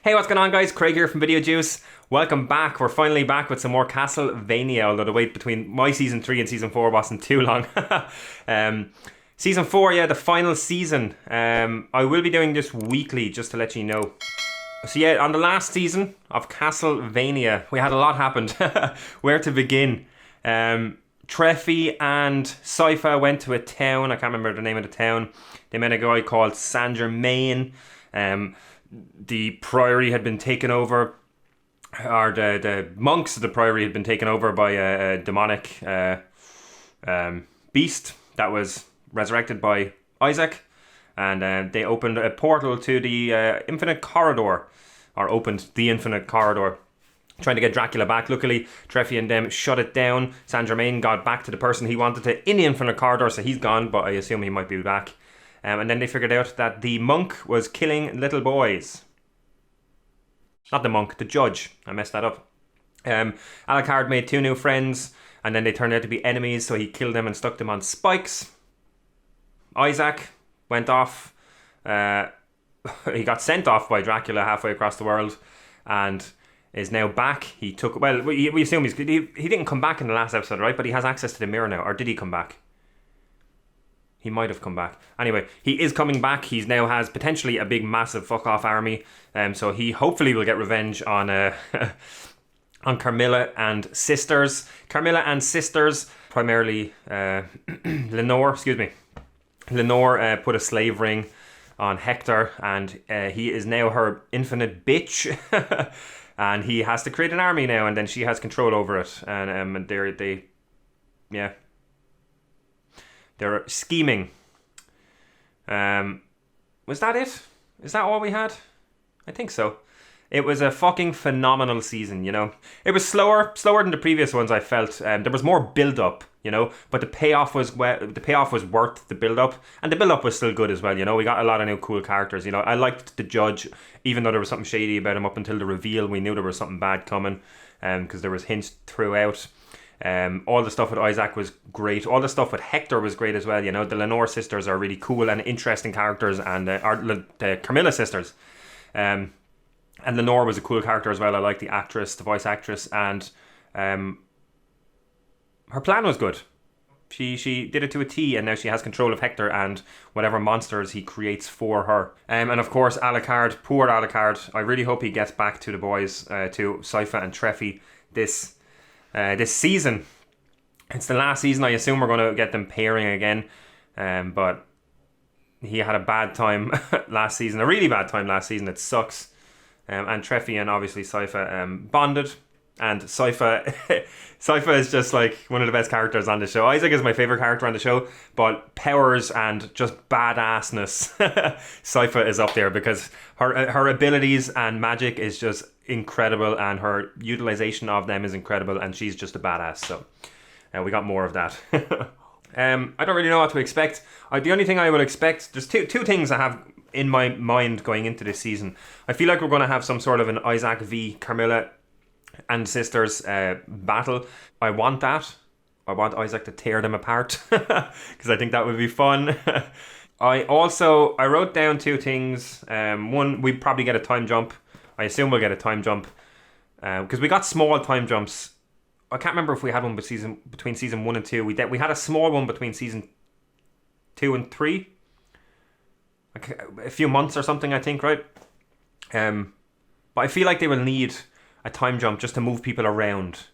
Hey, what's going on, guys? Craig here from Video Juice. Welcome back. We're finally back with some more Castlevania, although the wait between my season 3 and season 4 wasn't too long. Season 4, yeah, the final season. I will be doing this weekly, just to let you know. So yeah, on the last season of Castlevania, we had a lot happened. Where to begin? Treffy and Sypha went to a town. I can't remember the name of the town. They met a guy called Saint Germain. The priory had been taken over, or the monks of the priory had been taken over by a demonic beast that was resurrected by Isaac, and they opened a portal to the infinite corridor, or opened the infinite corridor, trying to get Dracula back. Luckily, Treffy and them shut it down. Saint Germain got back to the person he wanted to in the infinite corridor, so he's gone, but I assume he might be back. And then they figured out that the monk was killing little boys. Not the monk, the judge. I messed that up. Alucard made 2 new friends, and then they turned out to be enemies, so he killed them and stuck them on spikes. Isaac went off. He got sent off by Dracula halfway across the world, and is now back. He took... Well, we assume he didn't come back in the last episode, right? But he has access to the mirror now. Or did he come back? He might have come back. Anyway, he is coming back. He now has potentially a big, massive fuck-off army. So he hopefully will get revenge on on Carmilla and Sisters. Carmilla and Sisters, primarily Lenore, Lenore put a slave ring on Hector, and he is now her infinite bitch. And he has to create an army now, and then she has control over it. And they're scheming. Was that it? Is that all we had? I think so. It was a fucking phenomenal season, you know. It was slower than the previous ones, I felt. There was more build-up, you know, but the payoff was worth the build-up, and the build-up was still good as well, you know. We got a lot of new cool characters, you know. I liked the judge, even though there was something shady about him up until the reveal. We knew there was something bad coming, because there was hints throughout. All the stuff with Isaac was great. All the stuff with Hector was great as well. You know, the Lenore sisters are really cool and interesting characters, and the Carmilla sisters. And Lenore was a cool character as well. I like the voice actress, and her plan was good. She did it to a T, and now she has control of Hector and whatever monsters he creates for her. And of course, Alucard, poor Alucard. I really hope he gets back to the boys, to Sypha and Treffy this season. It's the last season. I assume we're going to get them pairing again, but he had a bad time last season, a really bad time last season. It sucks. And Treffy and obviously Sypha bonded, and Sypha is just like one of the best characters on the show. Isaac is my favorite character on the show, but powers and just badassness, Sypha is up there, because her abilities and magic is just incredible, and her utilization of them is incredible, and she's just a badass. So we got more of that. I don't really know what to expect. The only thing I would expect, there's two things I have in my mind going into this season. I feel like we're going to have some sort of an Isaac v Carmilla and Sisters battle. I want that. I want Isaac to tear them apart, because I think that would be fun. I wrote down 2 things. One, we probably get a time jump. I assume we'll get a time jump, because we got small time jumps. I can't remember if we had one between season 1 and 2. We had a small one between season 2 and 3. A few months or something, I think, right? But I feel like they will need a time jump just to move people around,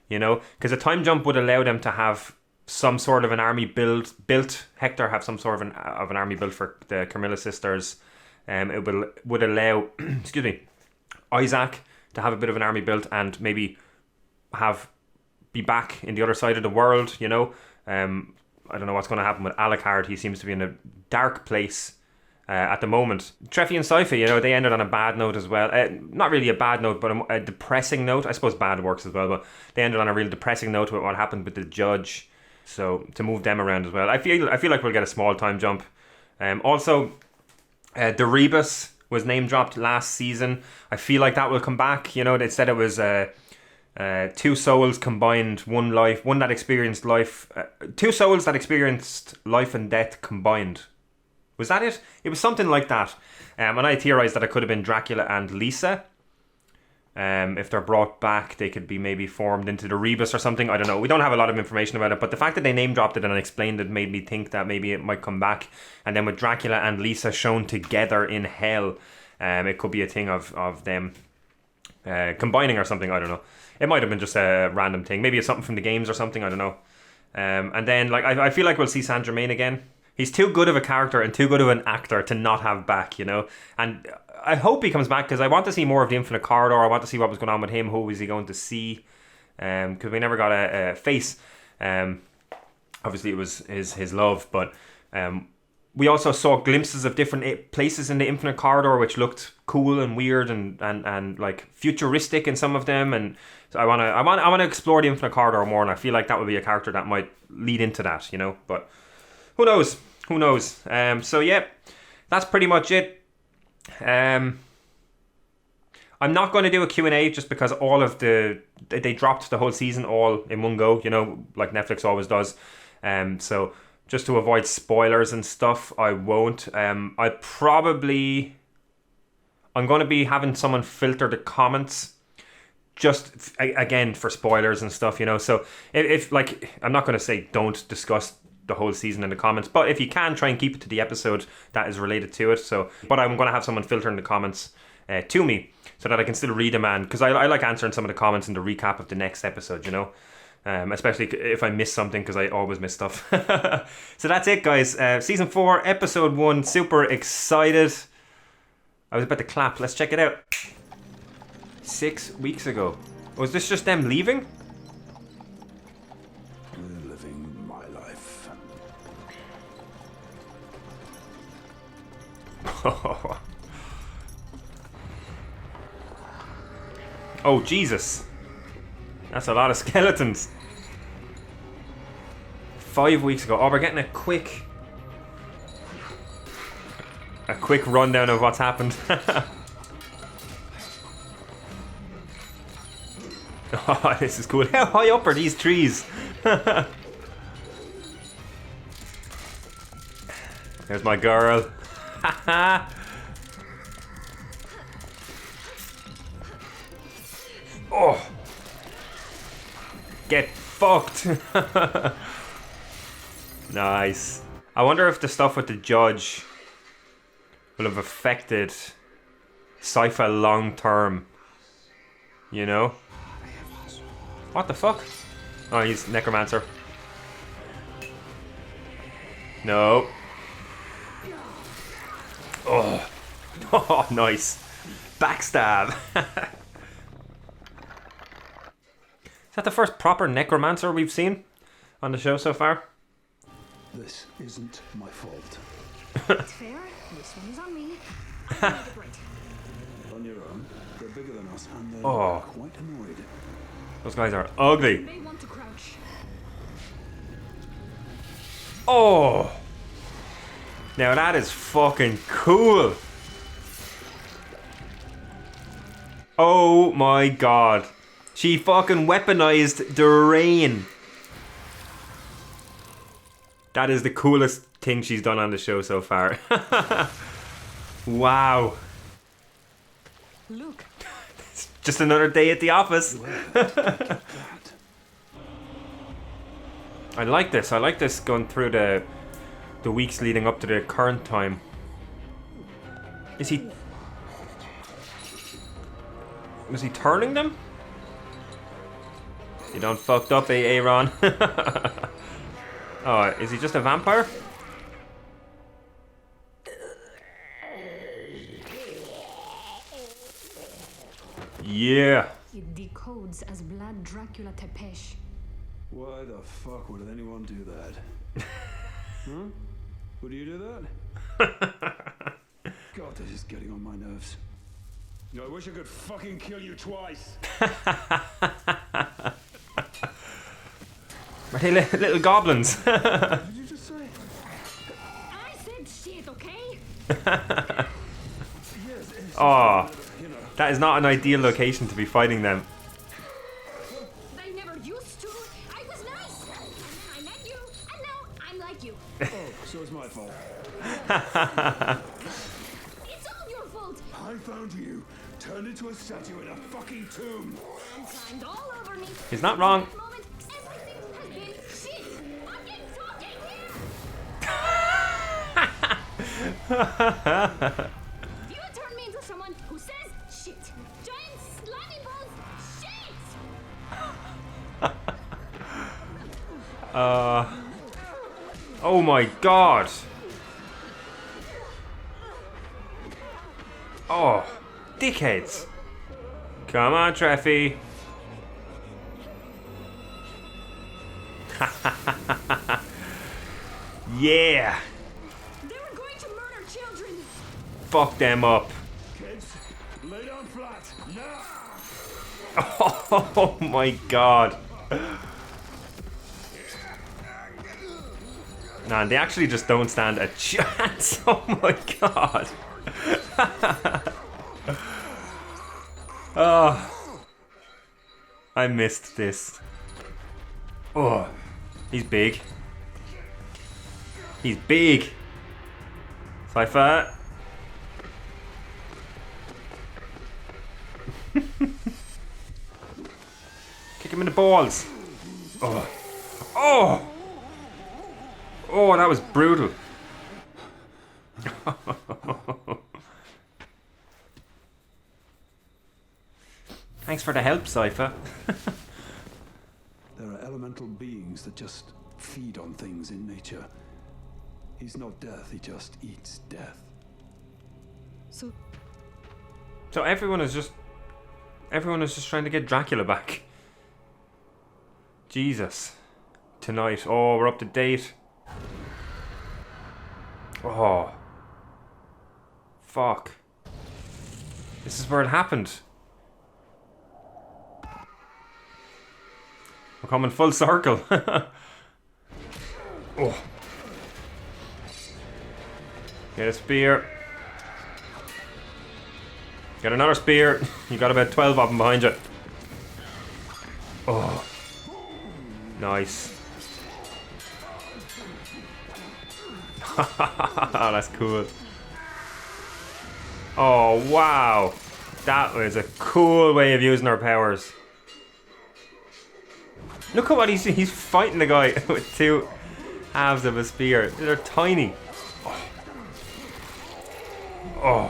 you know? Because a time jump would allow them to have some sort of an army built. Hector have some sort of an army built for the Carmilla sisters. It would allow, excuse me, Isaac to have a bit of an army built, and maybe be back in the other side of the world, you know. I don't know what's going to happen with Alucard. He seems to be in a dark place at the moment. Treffy and Sypha, you know, they ended on a bad note as well. Not really a bad note, but a depressing note. I suppose bad works as well, but they ended on a real depressing note with what happened with the judge. So to move them around as well, I feel like we'll get a small time jump. Also, the Rebus was name dropped last season. I feel like that will come back. You know, they said it was 2 souls combined, one life, one that experienced life. 2 souls that experienced life and death combined. Was that it? It was something like that. And I theorized that it could have been Dracula and Lisa. If they're brought back, they could be maybe formed into the Rebus or something. I don't know. We don't have a lot of information about it, but the fact that they name dropped it and explained it made me think that maybe it might come back. And then with Dracula and Lisa shown together in hell, it could be a thing of them combining or something. I don't know. It might have been just a random thing. Maybe it's something from the games or something. I don't know. And then like I feel like we'll see Saint Germain again. He's too good of a character and too good of an actor to not have back, you know. And I hope he comes back because I want to see more of the Infinite Corridor. I want to see what was going on with him. Who was he going to see? Because we never got a face. Obviously, it was his love, but we also saw glimpses of different places in the Infinite Corridor, which looked cool and weird and like futuristic in some of them. And so I want to explore the Infinite Corridor more, and I feel like that would be a character that might lead into that, you know. But who knows? Who knows? So yeah, that's pretty much it. I'm not going to do a Q&A just because all of they dropped the whole season all in one go, you know, like Netflix always does. So just to avoid spoilers and stuff, I won't. I'm going to be having someone filter the comments just again for spoilers and stuff, you know. So if like, I'm not going to say don't discuss the whole season in the comments, but if you can, try and keep it to the episode that is related to it. So, but I'm going to have someone filtering the comments to me so that I can still read them, and because I like answering some of the comments in the recap of the next episode, you know, especially if I miss something, because I always miss stuff. So that's it, guys. Season 4 episode 1, super excited. I was about to clap. Let's check it out. 6 weeks ago. Was this just them leaving? Oh Jesus, that's a lot of skeletons. 5 weeks ago. Oh, we're getting a quick rundown of what's happened. Oh, this is cool. How high up are these trees? There's my girl. Oh, get fucked. Nice. I wonder if the stuff with the judge will have affected Cypher long term, you know. What the fuck? Oh, he's Necromancer. No. Oh. Oh, nice. Backstab. Is that the first proper Necromancer we've seen on the show so far? This isn't my fault. It's fair. This one is on me. I'll make it right. On your own. They're bigger than us, and they're quite annoyed. Those guys are ugly. You may want to crouch. Oh. Now that is fucking cool. Oh my god. She fucking weaponized the rain. That is the coolest thing she's done on the show so far. Wow. Look. It's just another day at the office. I like this. I like this going through the weeks leading up to the current time. Was he turning them? You done fucked up, Aaron. Oh, is he just a vampire? Yeah. It decodes as Blood Dracula Tepesh. Why the fuck would anyone do that? Huh? Would you do that? God, this is getting on my nerves. I wish I could fucking kill you twice. Are they little goblins? What did you just say? I said shit, okay? Oh, that is not an ideal location to be fighting them. I never used to. I was nice. And then I met you, and now I'm like you. Oh, so it's my fault. It's all your fault. I found you, turned into a statue in a fucking tomb. And climbed all over me. He's not wrong. At the moment, everything has been shit. Fucking talking here. You would turn me into someone who says shit. Giant slimy balls, shit. Oh my god. Oh, dickheads. Come on, Treffy. Yeah. They were going to murder children. Fuck them up. Kids, lay down flat. Now! Oh my god. Man, they actually just don't stand a chance. Oh my god. Oh, I missed this. Oh, he's big. He's big. Cypher. Kick him in the balls. Oh. Oh. Oh, that was brutal. Thanks for the help, Cypher. There are elemental beings that just feed on things in nature. He's not death, he just eats death. So So everyone is just trying to get Dracula back. Jesus. Tonight. Oh, we're up to date. Oh. Fuck. This is where it happened. We're coming full circle. Oh. Get a spear. Get another spear. You got about 12 of them behind you. Oh. Nice. That's cool. Oh, wow. That was a cool way of using our powers. Look at what he's fighting the guy with two halves of a spear. They're tiny. Oh.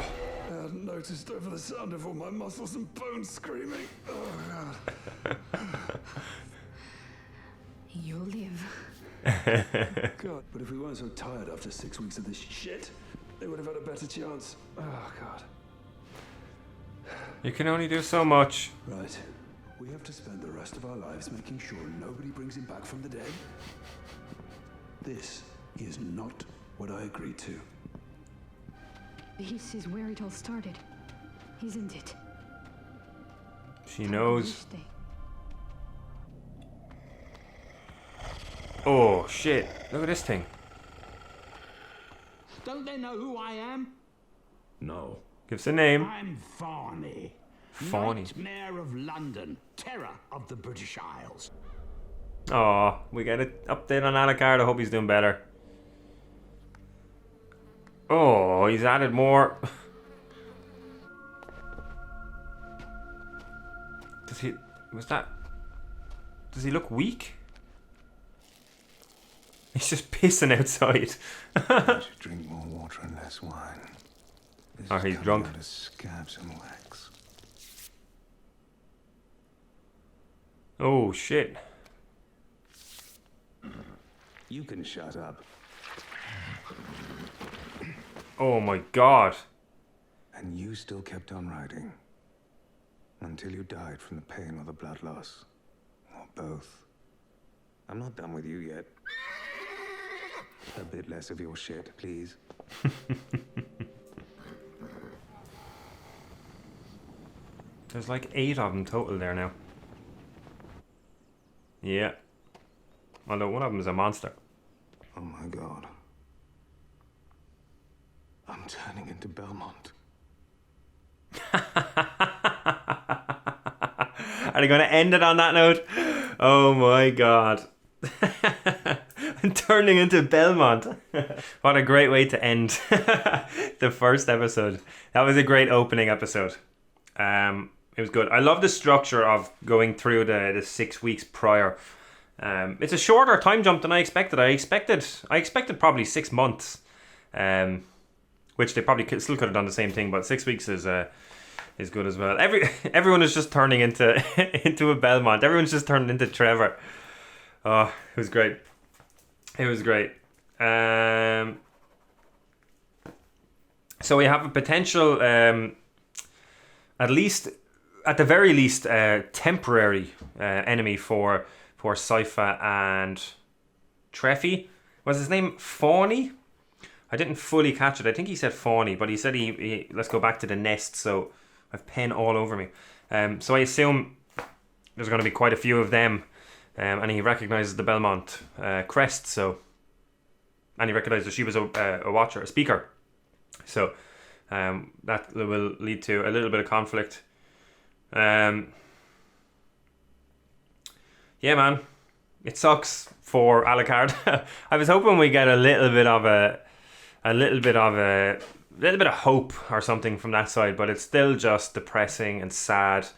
I hadn't noticed over the sound of all my muscles and bones screaming. Oh, God. you'll live. God, but if we weren't so tired after 6 weeks of this shit, they would have had a better chance. Oh, God. You can only do so much. Right. We have to spend the rest of our lives making sure nobody brings him back from the dead. This is not what I agreed to. This is where it all started, isn't it? She knows. Wish they- Oh, shit. Look at this thing. Don't they know who I am? No. Gives a name. I'm Farney. Farney. Knight Mayor of London, terror of the British Isles. Oh, we get an update on Alucard. I hope he's doing better. Oh, he's added more. Does he... Was that... Does he look weak? He's just pissing outside. I should drink more water and less wine. This Oh, is he's coming drunk. out of scabs and wax. Oh, shit. You can shut up. Oh my god. And you still kept on writing. Until you died from the pain or the blood loss. Or both. I'm not done with you yet. A bit less of your shit, please. There's like 8 of them total there now. Yeah. Although one of them is a monster. Oh my god. I'm turning into Belmont. Are they going to end it on that note? Oh my god. I Turning into Belmont. What a great way to end the first episode. That was a great opening episode. It was good. I love the structure of going through the 6 weeks prior. It's a shorter time jump than I expected. I expected probably 6 months, which they probably still could have done the same thing. But 6 weeks is good as well. Everyone is just turning into into a Belmont. Everyone's just turning into Trevor. Oh, it was great. It was great. So we have a potential, at the very least, temporary enemy for Sypha and Treffy. Was his name Fawny? I didn't fully catch it. I think he said Fawny, but he said he let's go back to the nest. So I've pen all over me. So I assume there's going to be quite a few of them. And he recognises the Belmont crest, and he recognised that she was a watcher, a speaker. So that will lead to a little bit of conflict. Yeah, man, it sucks for Alucard. I was hoping we get a little bit of hope or something from that side, but it's still just depressing and sad.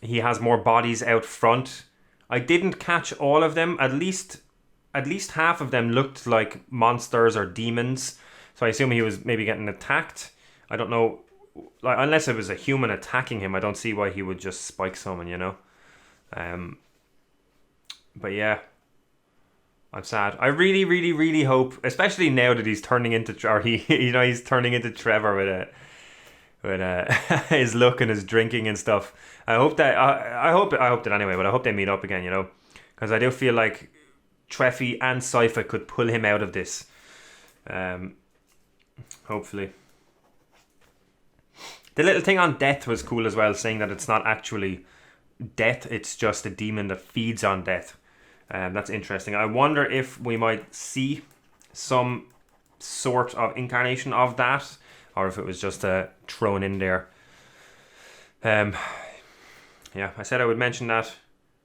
He has more bodies out front. I didn't catch all of them. At least half of them looked like monsters or demons. So I assume he was maybe getting attacked. I don't know. Like, unless it was a human attacking him, I don't see why he would just spike someone, you know. But yeah, I'm sad. I really, really, really hope, especially now that he's turning into, or he's turning into Trevor with his look and his drinking and stuff. I hope that anyway, but I hope they meet up again, you know, because I do feel like Treffy and Sypha could pull him out of this. Hopefully. The little thing on death was cool as well, saying that it's not actually death, it's just a demon that feeds on death. That's interesting. I wonder if we might see some sort of incarnation of that, or if it was just thrown in there. Yeah, I said I would mention that.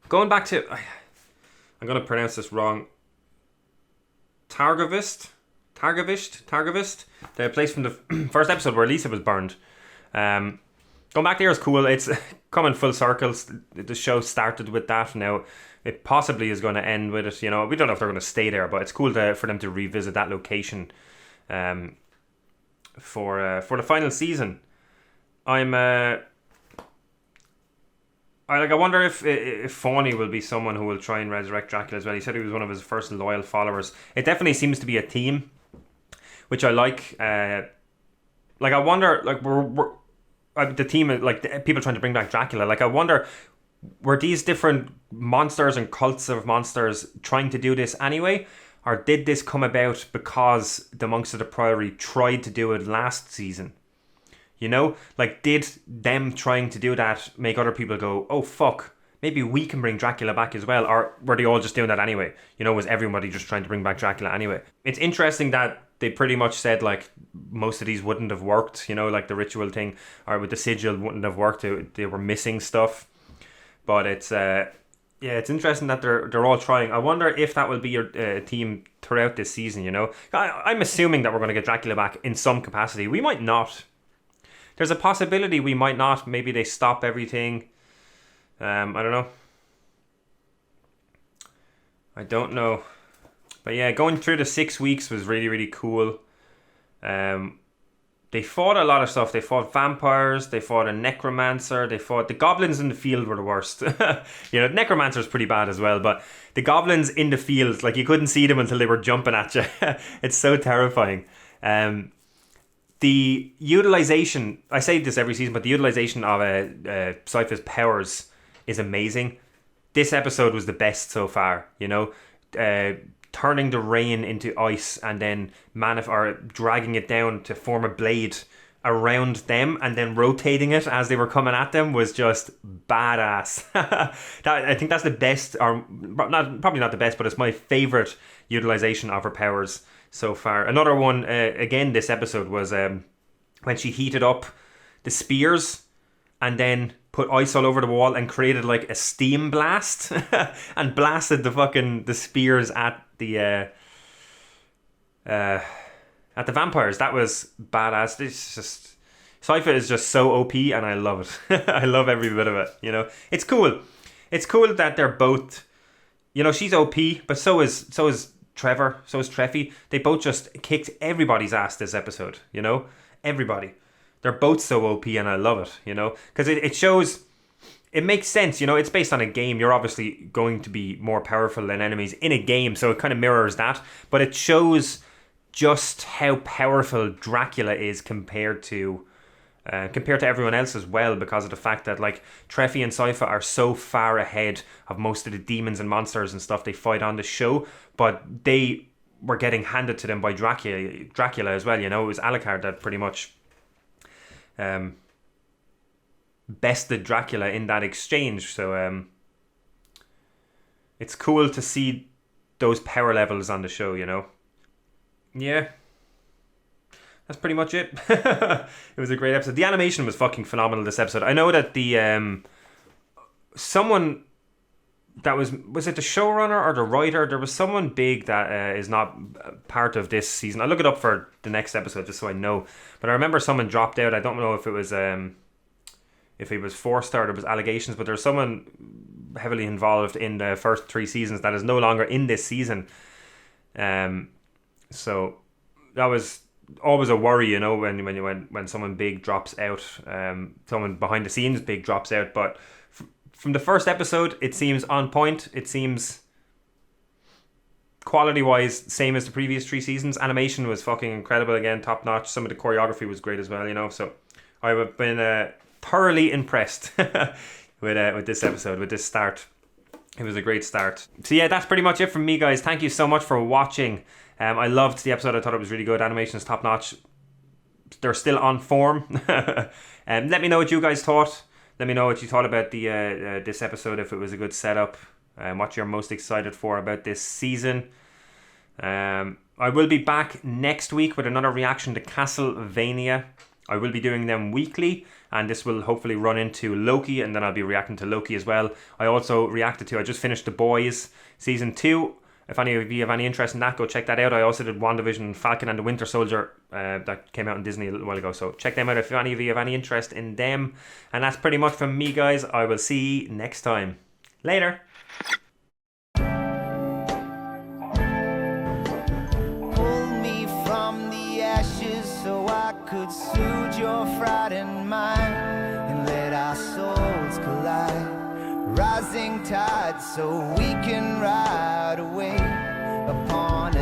Going back to, I'm going to pronounce this wrong. Targovist, the place from the first episode where Lisa was burned. Going back there is cool. It's coming full circle. The show started with that. Now it possibly is going to end with it. You know, we don't know if they're going to stay there, but it's cool for them to revisit that location. For the final season. I wonder if Fawny will be someone who will try and resurrect Dracula as well. He said he was one of his first loyal followers. It definitely seems to be a theme, which I like. I wonder, like, we're the theme, like, the people trying to bring back Dracula. Like, I wonder, were these different monsters and cults of monsters trying to do this anyway? Or did this come about because the Monks of the Priory tried to do it last season? You know? Like, did them trying to do that make other people go, oh, fuck, maybe we can bring Dracula back as well? Or were they all just doing that anyway? You know, was everybody just trying to bring back Dracula anyway? It's interesting that they pretty much said, like, most of these wouldn't have worked, you know, like the ritual thing, or with the sigil wouldn't have worked. They were missing stuff. But it's... yeah, it's interesting that they're all trying. I wonder if that will be your team throughout this season, you know. I'm assuming that we're going to get Dracula back in some capacity. We might not. There's a possibility we might not. Maybe they stop everything. I don't know. But yeah, going through the 6 weeks was really, really cool. They fought a lot of stuff. They fought vampires. They fought a necromancer. They fought the goblins in the field were the worst. You know, necromancer's pretty bad as well. But the goblins in the field, like, you couldn't see them until they were jumping at you. It's so terrifying. The utilization, I say this every season, but the utilization of Sypha's powers is amazing. This episode was the best so far, you know. Turning the rain into ice and then dragging it down to form a blade around them and then rotating it as they were coming at them was just badass. I think that's the best, or probably not the best, but it's my favourite utilization of her powers so far. Another one, again, this episode was when she heated up the spears and then put ice all over the wall and created like a steam blast and blasted the spears at the vampires. That was badass. It's just Sypha is just so OP, and I love it. I love every bit of it. You know, it's cool. It's cool that they're both. You know, she's OP, but so is Trevor. So is Treffy. They both just kicked everybody's ass this episode. You know, everybody. They're both so OP, and I love it. You know, because it shows. It makes sense. You know, it's based on a game. You're obviously going to be more powerful than enemies in a game, so it kind of mirrors that. But it shows just how powerful Dracula is compared to everyone else as well, because of the fact that like Treffy and Sypha are so far ahead of most of the demons and monsters and stuff they fight on the show, but they were getting handed to them by Dracula as well. You know, it was Alucard that pretty much bested Dracula in that exchange. So it's cool to see those power levels on the show, you know. Yeah, that's pretty much it. It was a great episode. The animation was fucking phenomenal this episode. I know that the someone that was it the showrunner or the writer? There was someone big that is not part of this season. I'll look it up for the next episode just so I know. But I remember someone dropped out. I don't know if it was forced or there was allegations, but there's someone heavily involved in the first 3 seasons that is no longer in this season. So that was always a worry, you know, when someone big drops out, someone behind the scenes big drops out. But from the first episode, it seems on point. It seems quality wise same as the previous 3 seasons. Animation was fucking incredible again, top notch. Some of the choreography was great as well, you know. So I've been thoroughly impressed with this episode, with this start. It was a great start. So yeah, that's pretty much it from me, guys. Thank you so much for watching. I loved the episode. I thought it was really good. Animation is top notch. They're still on form. Let me know what you guys thought. Let me know what you thought about the this episode, if it was a good setup, what you're most excited for about this season. I will be back next week with another reaction to Castlevania. I will be doing them weekly, and this will hopefully run into Loki, and then I'll be reacting to Loki as well. I just finished The Boys Season 2. If any of you have any interest in that, go check that out. I also did WandaVision, Falcon and the Winter Soldier that came out on Disney a little while ago. So check them out if any of you have any interest in them. And that's pretty much from me, guys. I will see you next time. Later. Pull me from the ashes so I could soothe your frightened mind and let our souls collide. Rising tide so we can ride away upon